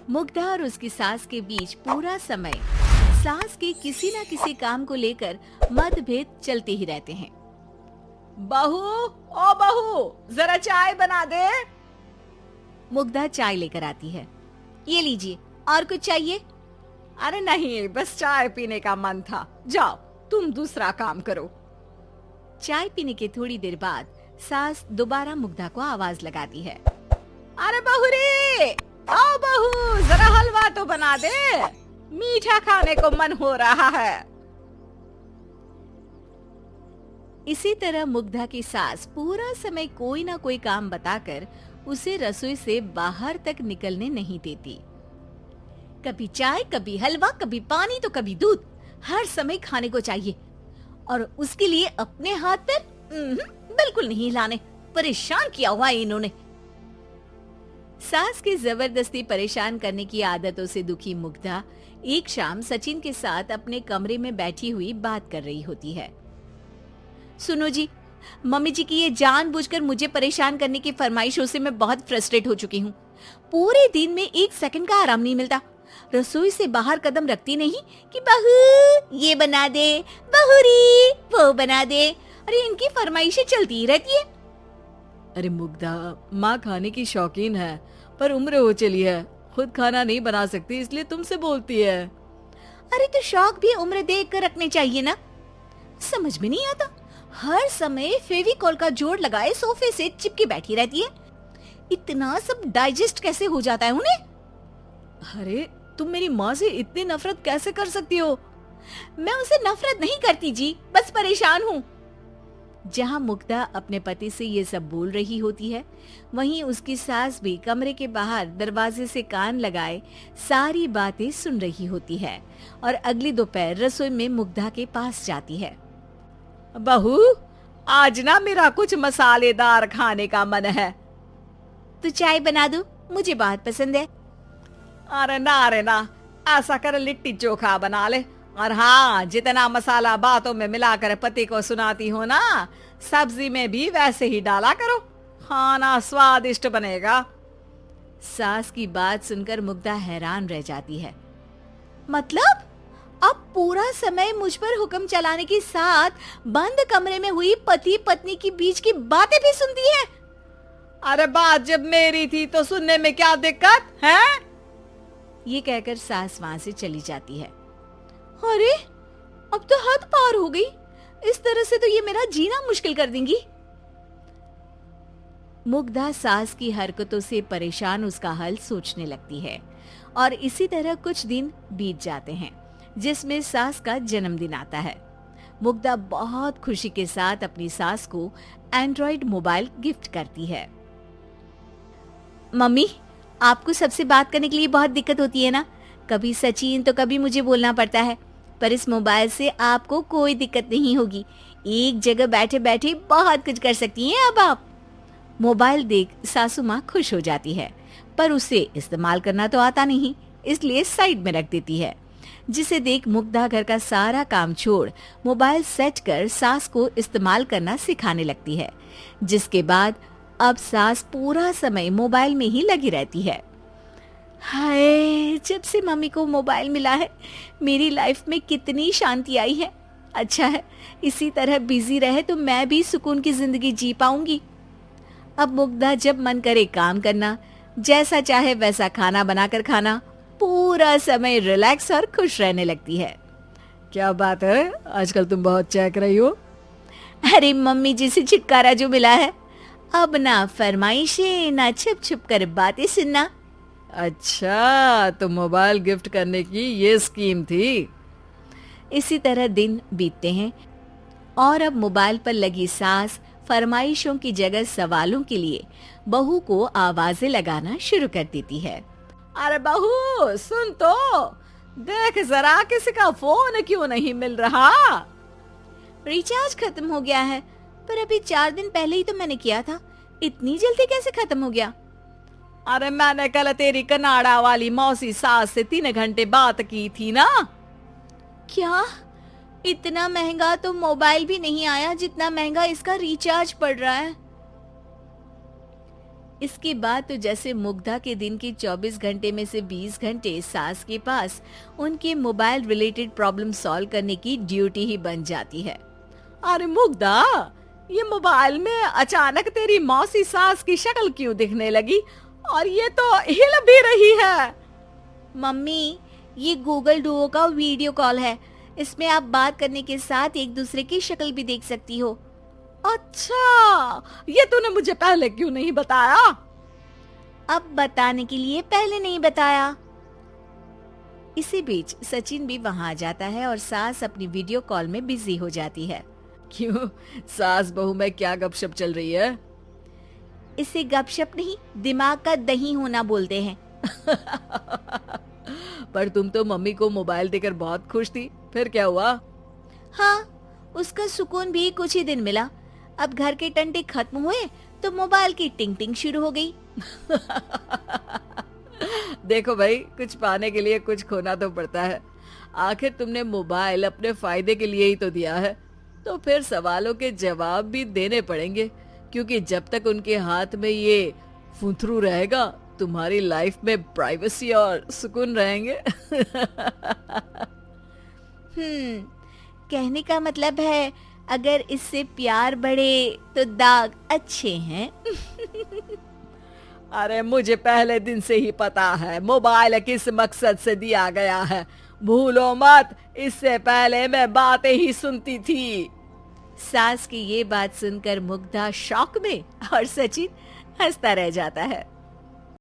मुग्धा और उसकी सास के बीच पूरा समय सास के किसी न किसी काम को लेकर मतभेद चलते ही रहते हैं। बहू, ओ बहू, जरा चाय बना दे। मुग्धा चाय लेकर आती है। ये लीजिए, और कुछ चाहिए? अरे नहीं, बस चाय पीने का मन था। जाओ, तुम दूसरा काम करो। चाय पीने के थोड़ी देर बाद सास दोबारा मुग्धा को आवाज लगाती है। अरे बहू रे, आओ बहू, जरा हलवा तो बना दे, मीठा खाने को मन हो रहा है। इसी तरह मुग्धा की सास पूरा समय कोई ना कोई काम बताकर उसे रसोई से बाहर तक निकलने नहीं देती। कभी चाय, कभी हलवा, कभी पानी तो कभी दूध, हर समय खाने को चाहिए और उसके लिए अपने हाथ पर बिल्कुल नहीं हिलाने। परेशान किया हुआ है इन्होंने। सास की जबरदस्ती परेशान करने की आदतों से दुखी मुग्धा एक शाम सचिन के साथ अपने कमरे में बैठी हुई बात कर रही होती है। सुनो जी, मम्मी जी की ये जानबूझकर मुझे परेशान करने की फरमाइशों से मैं बहुत फ्रस्ट्रेट हो चुकी हूँ। पूरे दिन में 1 सेकंड का आराम नहीं मिलता। रसोई से बाहर कदम रखती नहीं कि बहू ये बना दे, बहुरी वो बना दे। अरे इनकी फरमाइशें चलती ही रहती है। अरे मुग्धा, माँ खाने की शौकीन है, पर उम्र हो चली है, खुद खाना नहीं बना सकती, इसलिए तुमसे बोलती है। अरे तो शौक भी उम्र देख कर रखने चाहिए ना। समझ में नहीं आता, हर समय फेविकॉल का जोड़ लगाए सोफे से चिपके बैठी रहती है। इतना सब डाइजेस्ट कैसे हो जाता है उन्हें? अरे तुम मेरी माँ से इतनी नफरत कैसे कर सकती हो? मैं उसे नफरत नहीं करती जी, बस परेशान हूँ। जहाँ मुग्धा अपने पति से ये सब बोल रही होती है, वहीं उसकी सास भी कमरे के बाहर दरवाजे से कान लगाए सारी बातें सुन रही होती है और अगली दोपहर रसोई में मुग्धा के पास जाती है। बहू, आज ना मेरा कुछ मसालेदार खाने का मन है। तो चाय बना दूं? मुझे बहुत पसंद है। अरे ना, ऐसा कर लिट्टी चोखा बना ले। और हाँ, जितना मसाला बातों में मिलाकर पति को सुनाती हो ना, सब्जी में भी वैसे ही डाला करो, खाना स्वादिष्ट बनेगा। सास की बात सुनकर मुग्धा हैरान रह जाती है। मतलब अब पूरा समय मुझ पर हुक्म चलाने के साथ बंद कमरे में हुई पति पत्नी की बीच की बातें भी सुनती है। अरे बात जब मेरी थी तो सुनने में क्या दिक्कत है? ये कहकर सास वहां से चली जाती है। अरे अब तो हद पार हो गई, इस तरह से तो ये मेरा जीना मुश्किल कर देंगी। मुग्धा सास की हरकतों से परेशान उसका हल सोचने लगती है और इसी तरह कुछ दिन बीत जाते हैं, जिसमें सास का जन्मदिन आता है। मुग्धा बहुत खुशी के साथ अपनी सास को एंड्रॉइड मोबाइल गिफ्ट करती है। मम्मी, आपको सबसे बात करने के लिए बहुत दिक्कत होती है ना, कभी सचिन तो कभी मुझे बोलना पड़ता है, पर इस मोबाइल से आपको कोई दिक्कत नहीं होगी। एक जगह बैठे बैठे बहुत कुछ कर सकती हैं अब आप। मोबाइल देख सासू माँ खुश हो जाती है, पर उसे इस्तेमाल करना तो आता नहीं, इसलिए साइड में रख देती है। जिसे देख मुग्धा घर का सारा काम छोड़ मोबाइल सेट कर सास को इस्तेमाल करना सिखाने लगती है, जिसके बाद अब सास पूरा समय मोबाइल में ही लगी रहती है। हाय, जब से मम्मी को मोबाइल मिला है मेरी लाइफ में कितनी शांति आई है। अच्छा है, इसी तरह बिजी रहे तो मैं भी सुकून की जिंदगी जी पाऊंगी। अब मुग्धा जब मन करे काम करना, जैसा चाहे वैसा खाना बनाकर खाना, पूरा समय रिलैक्स और खुश रहने लगती है। क्या बात है, आजकल तुम बहुत चहक रही हो। अरे मम्मी जी से छुटकारा जो मिला है, अब ना फरमाइशें ना छुप छुप कर बातें सुनना। अच्छा, तो मोबाइल गिफ्ट करने की ये स्कीम थी। इसी तरह दिन बीतते हैं और अब मोबाइल पर लगी सास फरमाइशों की जगह सवालों के लिए बहू को आवाजें लगाना शुरू कर देती है। अरे बहू सुन तो, देख जरा किसी का फोन क्यों नहीं मिल रहा? रिचार्ज खत्म हो गया है, पर अभी 4 दिन पहले ही तो मैंने किया था, इतनी जल्दी कैसे खत्म हो गया? अरे मैंने कल तेरी कनाडा वाली मौसी सास से 3 घंटे बात की थी ना। क्या? इतना महंगा तो मोबाइल भी नहीं आया जितना महंगा इसका रिचार्ज पड़ रहा है। इसके बाद तो जैसे मुग्धा के दिन के 24 घंटे में से 20 घंटे सास के पास उनके मोबाइल रिलेटेड प्रॉब्लम सॉल्व करने की ड्यूटी ही बन जाती है। अरे मुग्धा, ये मोबाइल में अचानक तेरी मौसी सास की शक्ल क्यों दिखने लगी? और ये तो हिल भी रही है। मम्मी, ये गूगल डुओ का वीडियो कॉल है। इसमें आप बात करने के साथ एक दूसरे की शक्ल भी देख सकती हो। अच्छा, ये तूने मुझे पहले क्यों नहीं बताया? अब बताने के लिए पहले नहीं बताया। इसी बीच सचिन भी वहां आ जाता है और सास अपनी वीडियो कॉल में बिजी हो जाती है। क्यों, सास बहू में क्या गपशप चल रही है? इसे गपशप नहीं, दिमाग का दही होना बोलते हैं। पर तुम तो मम्मी को मोबाइल देकर बहुत खुश थी, फिर क्या हुआ? हाँ, उसका सुकून भी कुछ ही दिन मिला। अब घर के टंटे खत्म हुए तो मोबाइल की टिंग टिंग शुरू हो गई। देखो भाई, कुछ पाने के लिए कुछ खोना तो पड़ता है। आखिर तुमने मोबाइल अपने फायदे के लिए ही तो दिया है, तो फिर सवालों के जवाब भी देने पड़ेंगे, क्योंकि जब तक उनके हाथ में ये फुंथरू रहेगा, तुम्हारी लाइफ में प्राइवेसी और सुकून रहेंगे। कहने का मतलब है अगर इससे प्यार बढ़े तो दाग अच्छे हैं। अरे मुझे पहले दिन से ही पता है मोबाइल किस मकसद से दिया गया है। भूलो मत, इससे पहले मैं बातें ही सुनती थी। सास की ये बात सुनकर मुग्धा शॉक में और सचिन हंसता रह जाता है।